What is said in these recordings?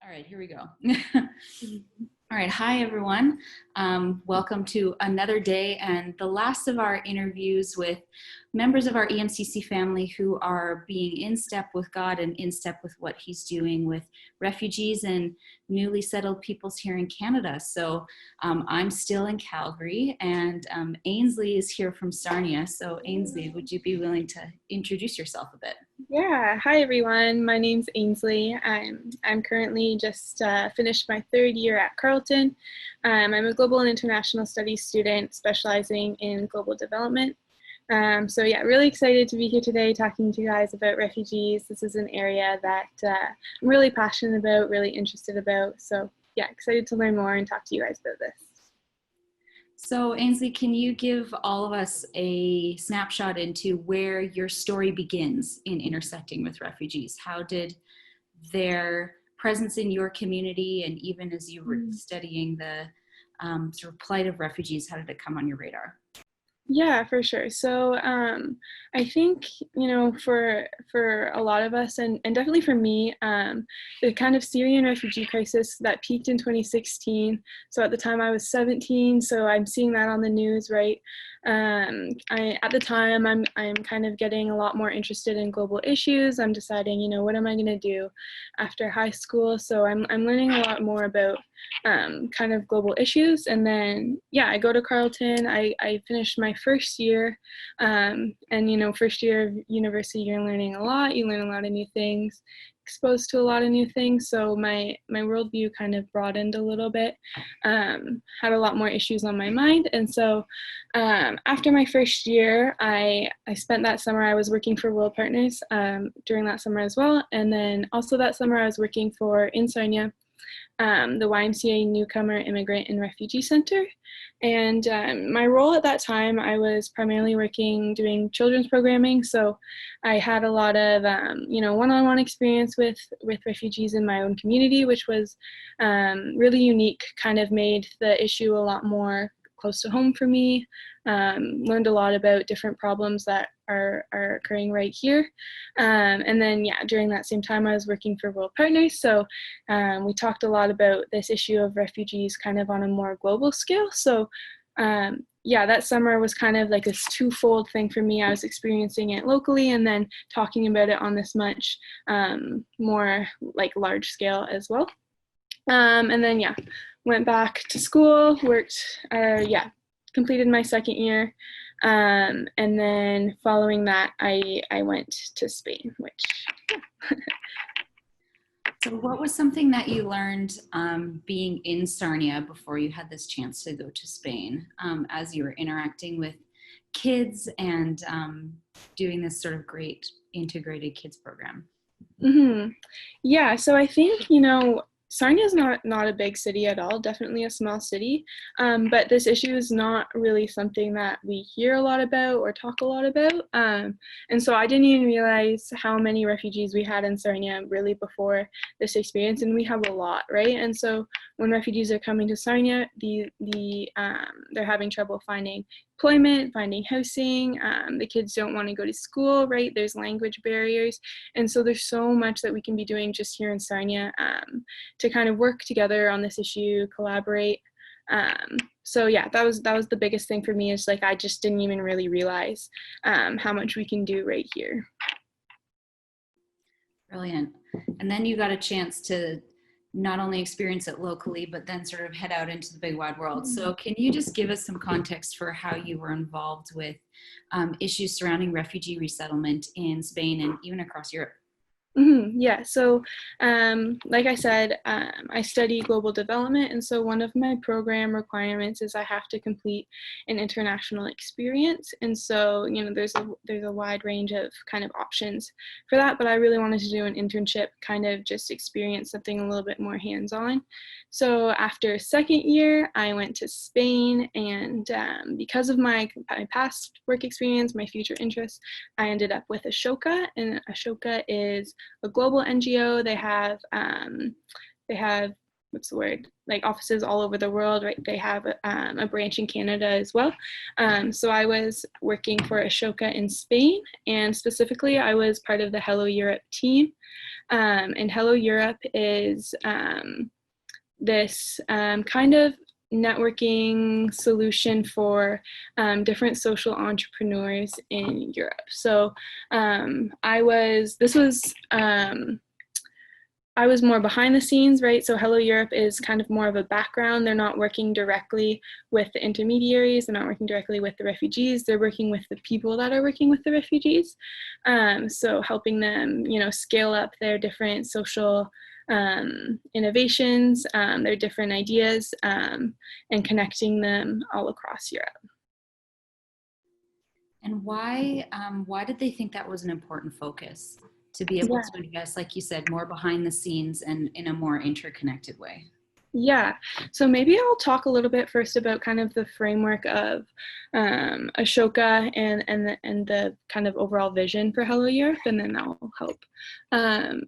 All right, here we go. All right, hi everyone. Welcome to another day and the last of our interviews with members of our EMCC family who are being in step with God and in step with what He's doing with refugees and newly settled peoples here in Canada. So I'm still in Calgary and Aynsley is here from Sarnia. So Aynsley, would you be willing to introduce yourself a bit? Yeah, hi everyone. My name's Aynsley. I'm currently just finished my third year at Carleton. I'm a global and international studies student specializing in global development. So yeah, really excited to be here today talking to you guys about refugees. This is an area that I'm really passionate about, really interested about. So yeah, excited to learn more and talk to you guys about this. So Aynsley, can you give all of us a snapshot into where your story begins in intersecting with refugees? How did their presence in your community, and even as you were studying the sort of plight of refugees, how did it come on your radar? Yeah, for sure. So I think, for a lot of us, and definitely for me, the kind of Syrian refugee crisis that peaked in 2016. So at the time I was 17, so I'm seeing that on the news, right? At the time, I'm kind of getting a lot more interested in global issues. I'm deciding, what am I going to do after high school? So I'm learning a lot more about kind of global issues. And then, yeah, I go to Carleton. I finished my first year. And, first year of university, you're learning a lot. You learn a lot of new things, exposed to a lot of new things. So my worldview kind of broadened a little bit, had a lot more issues on my mind. And so after my first year, I spent that summer, I was working for World Partners during that summer as well. And then also that summer I was working for in Sarnia, the YMCA Newcomer Immigrant and Refugee Center. And my role at that time, I was primarily doing children's programming. So I had a lot of, one-on-one experience with refugees in my own community, which was really unique, kind of made the issue a lot more close to home for me. Learned a lot about different problems that are occurring right here. And then, yeah, during that same time, I was working for World Partners. So we talked a lot about this issue of refugees kind of on a more global scale. So yeah, that summer was kind of like this twofold thing for me. I was experiencing it locally and then talking about it on this much more like large scale as well. And then, yeah, went back to school, completed my second year. And then following that, I went to Spain, which, yeah. So what was something that you learned being in Sarnia before you had this chance to go to Spain, as you were interacting with kids and doing this sort of great integrated kids program? Mm-hmm. Yeah, so I think, Sarnia is not a big city at all, definitely a small city, but this issue is not really something that we hear a lot about or talk a lot about, and so I didn't even realize how many refugees we had in Sarnia really before this experience, and we have a lot, right? And so when refugees are coming to Sarnia, they're having trouble finding employment, finding housing, the kids don't want to go to school, right? There's language barriers, and so there's so much that we can be doing just here in Sarnia to kind of work together on this issue, collaborate. So yeah, that was the biggest thing for me, is like I just didn't even really realize how much we can do right here. Brilliant. And then you got a chance to not only experience it locally, but then sort of head out into the big wide world. So can you just give us some context for how you were involved with issues surrounding refugee resettlement in Spain and even across Europe? Mm-hmm. Yeah, so like I said, I study global development, and so one of my program requirements is I have to complete an international experience, and so there's a wide range of kind of options for that, but I really wanted to do an internship, kind of just experience something a little bit more hands-on. So after second year, I went to Spain, and because of my past work experience, my future interests, I ended up with Ashoka, and Ashoka is a global NGO. They have what's the word, like offices all over the world, right? They have a branch in Canada as well. So I was working for Ashoka in Spain, and specifically I was part of the Hello Europe team. And Hello Europe is this kind of networking solution for different social entrepreneurs in Europe. So I was more behind the scenes, right? So Hello Europe is kind of more of a background. They're not working directly with the intermediaries. They're not working directly with the refugees. They're working with the people that are working with the refugees. So helping them, scale up their different social innovations, their different ideas, and connecting them all across Europe. And why did they think that was an important focus, to be able to invest, like you said, more behind the scenes and in a more interconnected way? Yeah, so maybe I'll talk a little bit first about kind of the framework of Ashoka and the kind of overall vision for Hello Europe, and then that will help.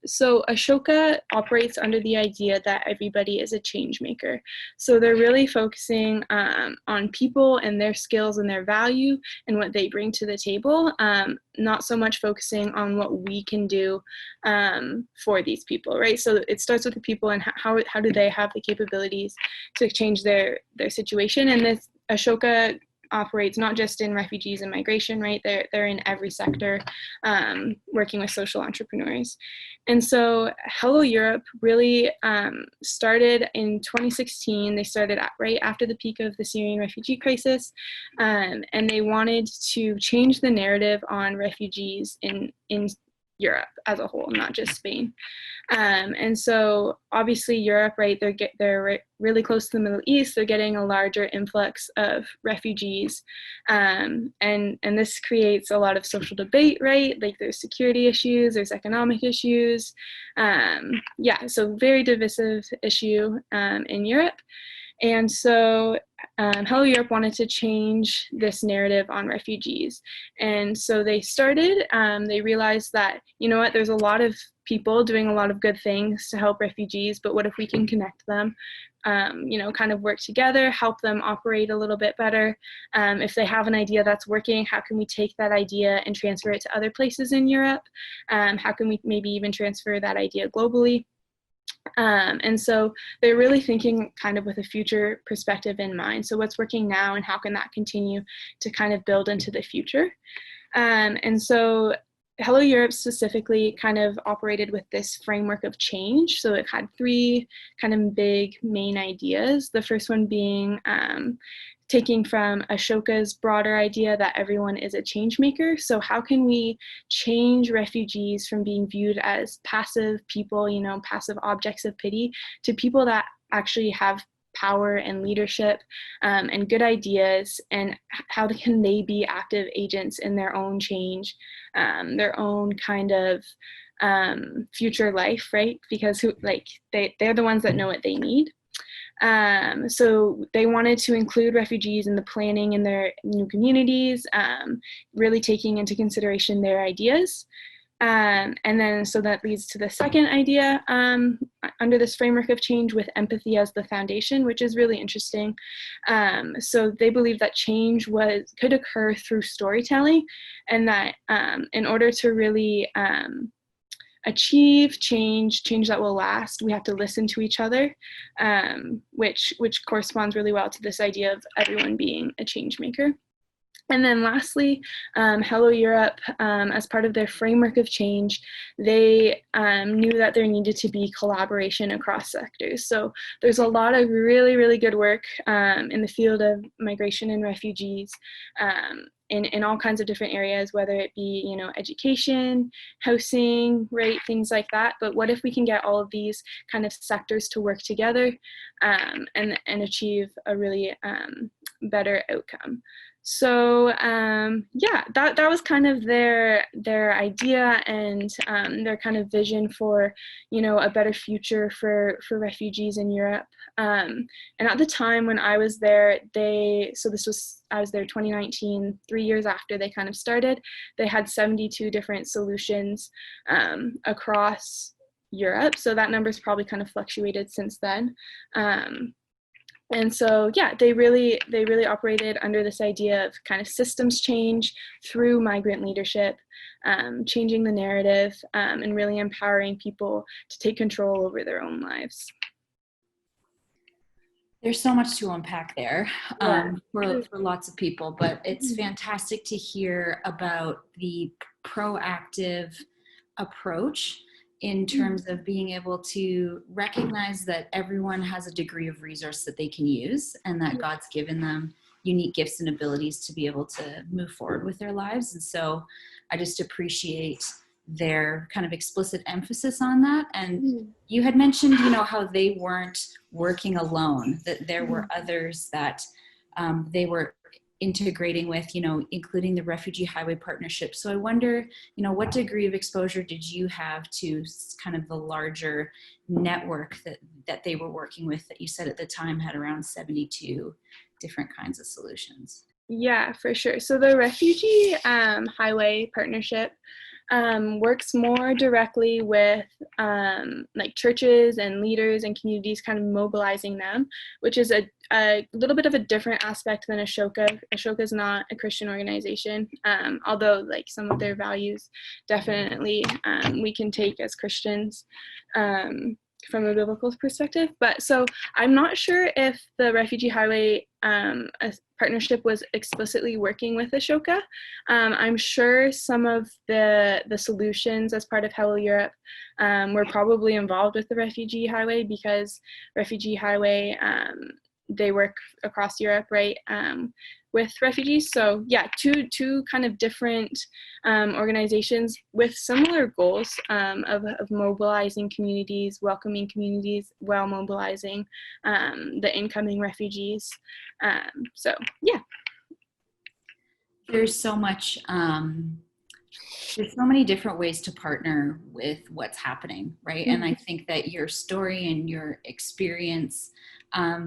So Ashoka operates under the idea that everybody is a change maker. So they're really focusing on people and their skills and their value and what they bring to the table, not so much focusing on what we can do for these people, right? So it starts with the people and how do they have the capabilities to change their situation. And this Ashoka operates not just in refugees and migration, right? They're in every sector, working with social entrepreneurs. And so Hello Europe really started in 2016. They started right after the peak of the Syrian refugee crisis, and they wanted to change the narrative on refugees in Europe as a whole, not just Spain. And so obviously Europe, right, they're really close to the Middle East. They're getting a larger influx of refugees. And this creates a lot of social debate, right? Like there's security issues, there's economic issues. So very divisive issue in Europe. And so Hello Europe wanted to change this narrative on refugees. And so they started, they realized that, there's a lot of people doing a lot of good things to help refugees, but what if we can connect them, kind of work together, help them operate a little bit better. If they have an idea that's working, how can we take that idea and transfer it to other places in Europe? How can we maybe even transfer that idea globally? And so they're really thinking kind of with a future perspective in mind. So what's working now and how can that continue to kind of build into the future? And so Hello Europe specifically kind of operated with this framework of change. So it had three kind of big main ideas. The first one being taking from Ashoka's broader idea that everyone is a change maker. So how can we change refugees from being viewed as passive people, passive objects of pity, to people that actually have power and leadership and good ideas, and how can they be active agents in their own change, their own kind of future life, right? Because they're the ones that know what they need. So they wanted to include refugees in the planning in their new communities, really taking into consideration their ideas. And then so that leads to the second idea under this framework of change, with empathy as the foundation, which is really interesting. So they believe that change could occur through storytelling, and that in order to really achieve change that will last, we have to listen to each other, which corresponds really well to this idea of everyone being a change maker. And then lastly, Hello Europe, as part of their framework of change, they knew that there needed to be collaboration across sectors. So there's a lot of really, really good work in the field of migration and refugees in all kinds of different areas, whether it be, education, housing, right, things like that. But what if we can get all of these kind of sectors to work together and achieve a really better outcome? So that was kind of their idea and their kind of vision for, a better future for refugees in Europe. And at the time when I was there, I was there 2019, 3 years after they kind of started. They had 72 different solutions across Europe. So that number's probably kind of fluctuated since then. And so, yeah, they really operated under this idea of kind of systems change through migrant leadership, changing the narrative, and really empowering people to take control over their own lives. There's so much to unpack there for lots of people, but it's Mm-hmm. fantastic to hear about the proactive approach in terms of being able to recognize that everyone has a degree of resource that they can use and that God's given them unique gifts and abilities to be able to move forward with their lives. And so I just appreciate their kind of explicit emphasis on that. And you had mentioned, you know, how they weren't working alone, that there were others that they were integrating with, you know, including the Refugee Highway Partnership. So I wonder, you know, what degree of exposure did you have to kind of the larger network that they were working with, that you said at the time had around 72 different kinds of solutions? Yeah, for sure. So the Refugee Highway Partnership works more directly with like churches and leaders and communities, kind of mobilizing them, which is a little bit of a different aspect than Ashoka. Ashoka is not a Christian organization, although like some of their values definitely we can take as Christians from a biblical perspective. But so I'm not sure if the Refugee Highway partnership was explicitly working with Ashoka. I'm sure some of the solutions as part of Hello Europe were probably involved with the Refugee Highway, because Refugee Highway, they work across Europe, right, with refugees. So yeah, two kind of different organizations with similar goals of mobilizing communities, welcoming communities, while mobilizing the incoming refugees. So yeah. There's so much, there's so many different ways to partner with what's happening, right? And I think that your story and your experience,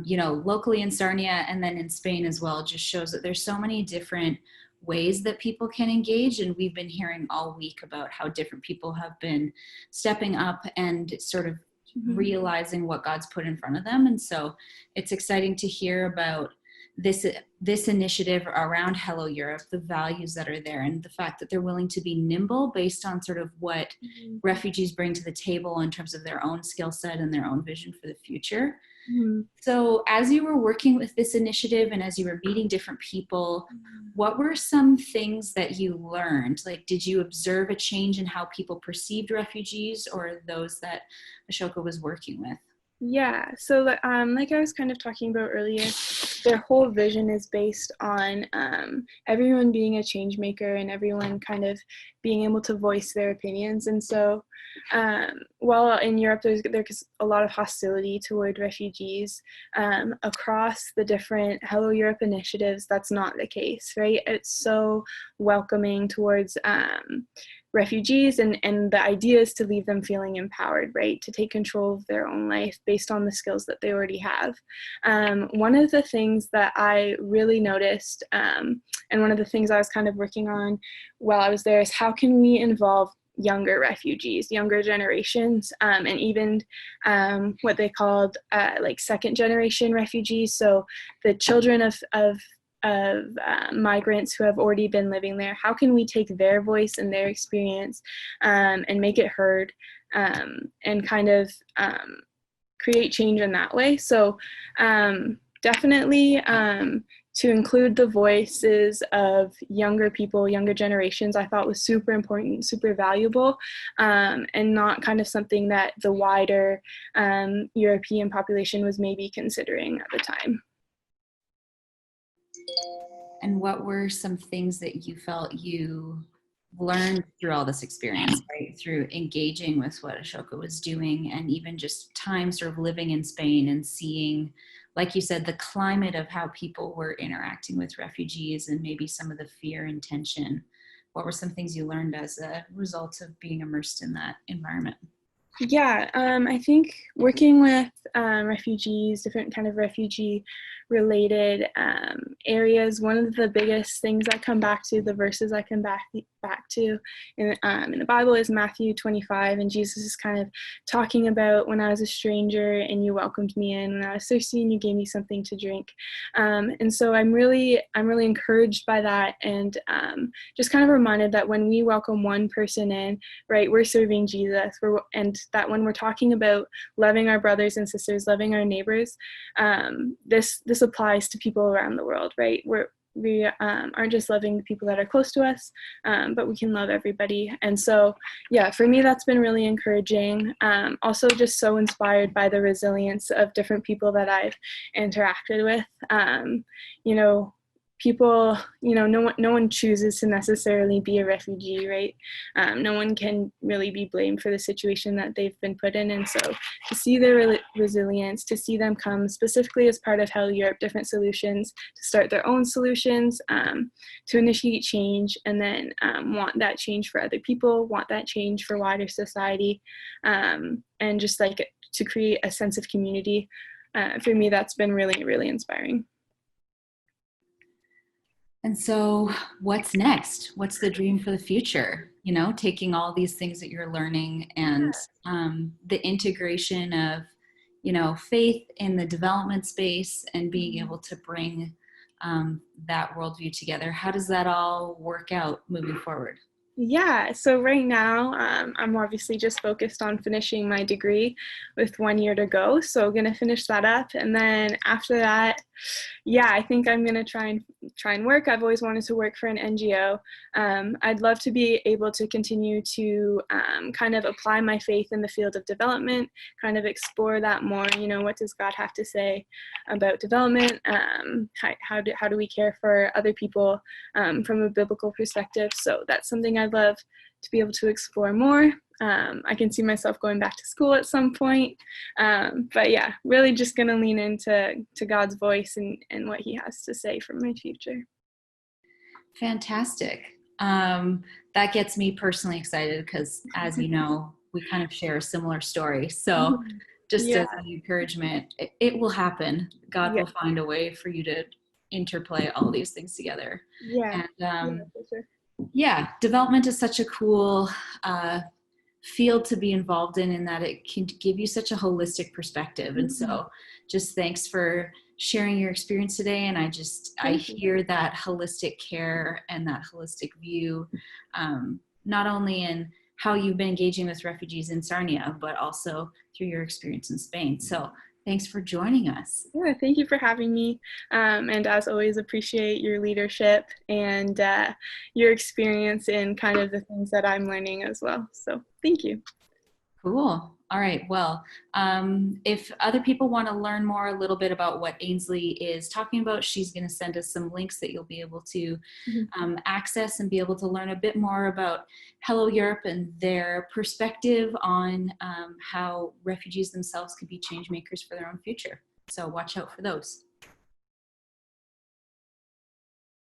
you know, locally in Sarnia and then in Spain as well, just shows that there's so many different ways that people can engage. And we've been hearing all week about how different people have been stepping up and sort of realizing what God's put in front of them. And so it's exciting to hear about this initiative around Hello Europe, the values that are there, and the fact that they're willing to be nimble based on sort of what refugees bring to the table in terms of their own skill set and their own vision for the future. So as you were working with this initiative and as you were meeting different people, what were some things that you learned? Like, did you observe a change in how people perceived refugees or those that Ashoka was working with? Yeah, so like I was kind of talking about earlier, their whole vision is based on everyone being a change maker and everyone kind of being able to voice their opinions. And so while in Europe there's a lot of hostility toward refugees, across the different Hello Europe initiatives, that's not the case, right? It's so welcoming towards refugees, and the idea is to leave them feeling empowered, right, to take control of their own life based on the skills that they already have. One of the things that I really noticed, and one of the things I was kind of working on while I was there, is how can we involve younger refugees, younger generations, and even what they called like second generation refugees, so the children of migrants who have already been living there. How can we take their voice and their experience and make it heard, and kind of create change in that way? So definitely to include the voices of younger people, younger generations, I thought was super important, super valuable, and not kind of something that the wider European population was maybe considering at the time. And what were some things that you felt you learned through all this experience, right? Through engaging with what Ashoka was doing, and even just time sort of living in Spain and seeing, like you said, the climate of how people were interacting with refugees and maybe some of the fear and tension. What were some things you learned as a result of being immersed in that environment? Yeah, I think working with refugees, different kind of refugee related areas, one of the biggest things I come back to, the verses I come back to in the Bible is Matthew 25, and Jesus is kind of talking about when I was a stranger and you welcomed me in, when I was thirsty and you gave me something to drink. And so I'm really encouraged by that, and just kind of reminded that when we welcome one person in, right, we're serving Jesus. And that when we're talking about loving our brothers and sisters, loving our neighbors, this applies to people around the world, right? We aren't just loving the people that are close to us, but we can love everybody. And so, yeah, for me, that's been really encouraging. Also, just so inspired by the resilience of different people that I've interacted with. You know, people, no one chooses to necessarily be a refugee, right? No one can really be blamed for the situation that they've been put in. And so to see their resilience, to see them come specifically as part of Hello Europe, different solutions, to start their own solutions, to initiate change, and then want that change for other people, want that change for wider society, and just like to create a sense of community. For me, that's been really, really inspiring. And so what's next? What's the dream for the future? You know, taking all these things that you're learning and the integration of, you know, faith in the development space and being able to bring that worldview together. How does that all work out moving forward? Yeah, so right now I'm obviously just focused on finishing my degree with 1 year to go. So gonna finish that up, and then after that, yeah, I think I'm gonna try and work. I've always wanted to work for an NGO. I'd love to be able to continue to kind of apply my faith in the field of development, kind of explore that more. You know, what does God have to say about development? How do we care for other people from a biblical perspective? So that's something I'd love to be able to explore more. I can see myself going back to school at some point. But yeah, really just going to lean into God's voice and what he has to say for my future. Fantastic. That gets me personally excited because, as you know, we kind of share a similar story. So just Yeah. as an encouragement, it will happen. God Yeah. will find a way for you to interplay all these things together. Yeah. And Yeah, for sure. yeah, development is such a cool field to be involved in that it can give you such a holistic perspective. And so just thanks for sharing your experience today. And I hear that holistic care and that holistic view, not only in how you've been engaging with refugees in Sarnia, but also through your experience in Spain. So thanks for joining us. Yeah, thank you for having me. And as always, appreciate your leadership and your experience in kind of the things that I'm learning as well. So thank you. Cool. All right. Well, if other people want to learn more a little bit about what Aynsley is talking about, she's going to send us some links that you'll be able to access and be able to learn a bit more about Hello Europe and their perspective on how refugees themselves could be change makers for their own future. So watch out for those.